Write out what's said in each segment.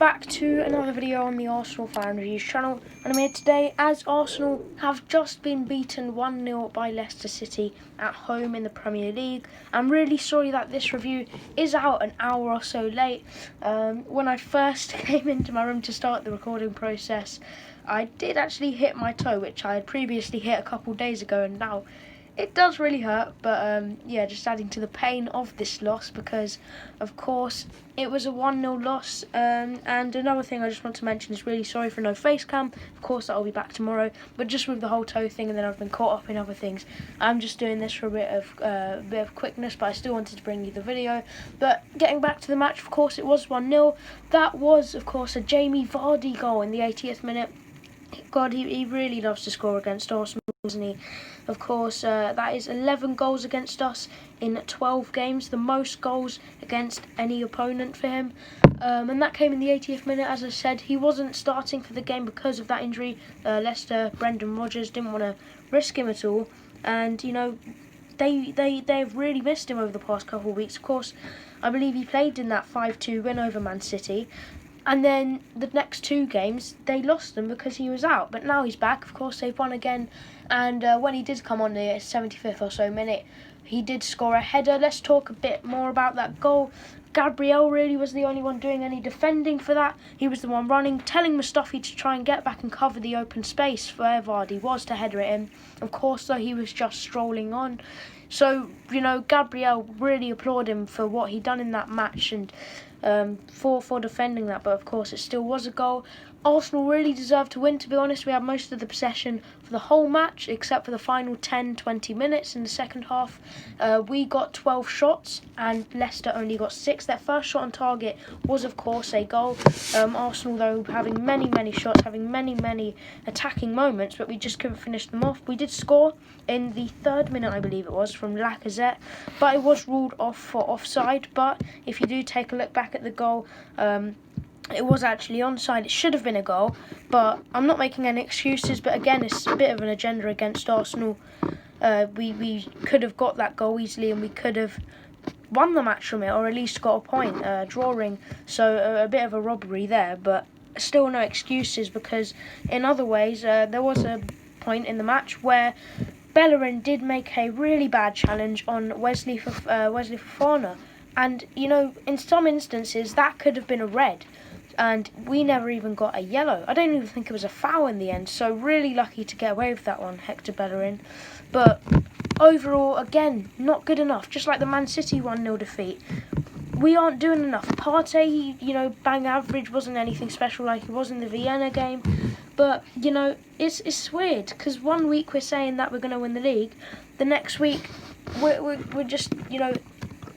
back to another video on the Arsenal Fan Reviews channel, and I'm here today as Arsenal have just been beaten 1-0 by Leicester City at home in the Premier League. I'm really sorry that this review is out an hour or so late. When I first came into my room to start the recording process, I did actually hit my toe, which I had previously hit a couple days ago, and now it does really hurt, but yeah, just adding to the pain of this loss because, of course, it was a 1-0 loss. And another thing I just want to mention is really sorry for no face cam. Of course, that will be back tomorrow, but just with the whole toe thing, and then I've been caught up in other things. I'm just doing this for a bit of quickness, but I still wanted to bring you the video. But getting back to the match, of course, it was 1-0. That was, of course, a Jamie Vardy goal in the 80th minute. God, he really loves to score against Arsenal, doesn't he? Of course, that is 11 goals against us in 12 games, the most goals against any opponent for him. And that came in the 80th minute. As I said, he wasn't starting for the game because of that injury. Leicester, Brendan Rodgers didn't want to risk him at all. And, you know, they've really missed him over the past couple of weeks. Of course, I believe he played in that 5-2 win over Man City. And then the next two games, they lost them because he was out. But now he's back. Of course, they've won again. And when he did come on the 75th or so minute, he did score a header. Let's talk a bit more about that goal. Gabriel really was the only one doing any defending for that. He was the one running, telling Mustafi to try and get back and cover the open space where Vardy was to header it in. Of course, though, he was just strolling on. So, you know, Gabriel really applaud him for what he done in that match and for defending that. But, of course, it still was a goal. Arsenal really deserved to win, to be honest. We had most of the possession for the whole match, except for the final 10-20 minutes in the second half. We got 12 shots, and Leicester only got 6. Their first shot on target was, of course, a goal. Arsenal, though, having many shots, having many attacking moments, but we just couldn't finish them off. We did score in the 3rd minute, I believe it was, from Lacazette, but it was ruled off for offside. But if you do take a look back at the goal, it was actually onside. It should have been a goal, but I'm not making any excuses. But again, it's a bit of an agenda against Arsenal. We could have got that goal easily, and we could have won the match from it, or at least got a point, drawing. So a bit of a robbery there, but still no excuses, because in other ways, there was a point in the match where Bellerin did make a really bad challenge on Wesley Fofana. And, you know, in some instances, that could have been a red. And we never even got a yellow. I don't even think it was a foul in the end. So really lucky to get away with that one, Hector Bellerin. But overall, again, not good enough. Just like the Man City 1-0 defeat. We aren't doing enough. Partey, you know, bang average, wasn't anything special like he was in the Vienna game. But, you know, it's weird. Because one week we're saying that we're going to win the league. The next week, we're just, you know,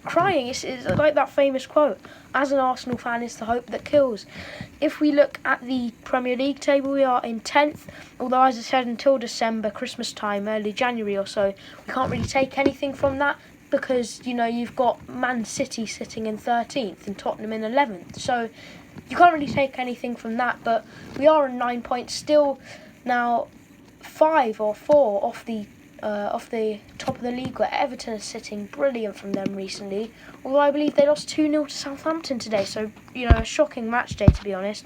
crying. It's like that famous quote, as an Arsenal fan, it's the hope that kills. If we look at the Premier League table, we are in 10th, although, as I said, until December, Christmas time, early January or so, we can't really take anything from that, because, you know, you've got Man City sitting in 13th and Tottenham in 11th, so you can't really take anything from that. But we are on 9 points still, now 5 or 4 off the top of the league, where Everton is sitting. Brilliant from them recently, although I believe they lost 2-0 to Southampton today, so, you know, a shocking match day, to be honest.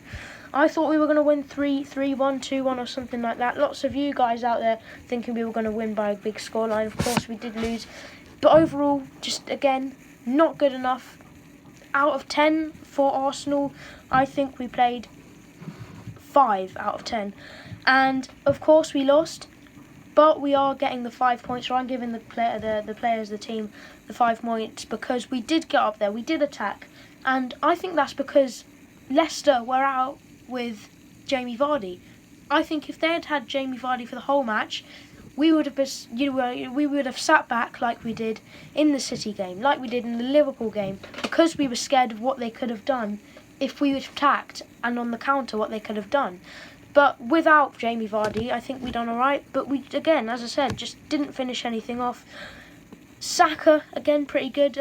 I thought we were going to win 3-1, 2-1 or something like that. Lots of you guys out there thinking we were going to win by a big scoreline. Of course we did lose, but overall, just again, not good enough. Out of 10 for Arsenal, I think we played 5 out of 10, and of course we lost. But we are getting the 5 points, so I'm giving the players, the team, the 5 points, because we did get up there, we did attack, and I think that's because Leicester were out with Jamie Vardy. I think if they had had Jamie Vardy for the whole match, we would have sat back like we did in the City game, like we did in the Liverpool game, because we were scared of what they could have done if we attacked, and on the counter what they could have done. But without Jamie Vardy, I think we done alright. But we, again, as I said, just didn't finish anything off. Saka, again, pretty good,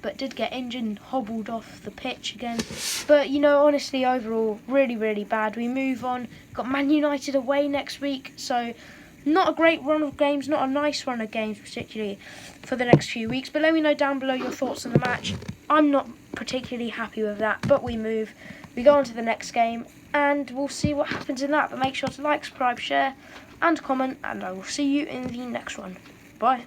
but did get injured and hobbled off the pitch again. But, you know, honestly, overall, really bad. We move on. Got Man United away next week, so Not a great run of games, not a nice run of games particularly for the next few weeks, but let me know down below your thoughts on the match. I'm not particularly happy with that, but we move. We go on to the next game, and we'll see what happens in that. But make sure to like, subscribe, share, and comment, and I will see you in the next one. Bye.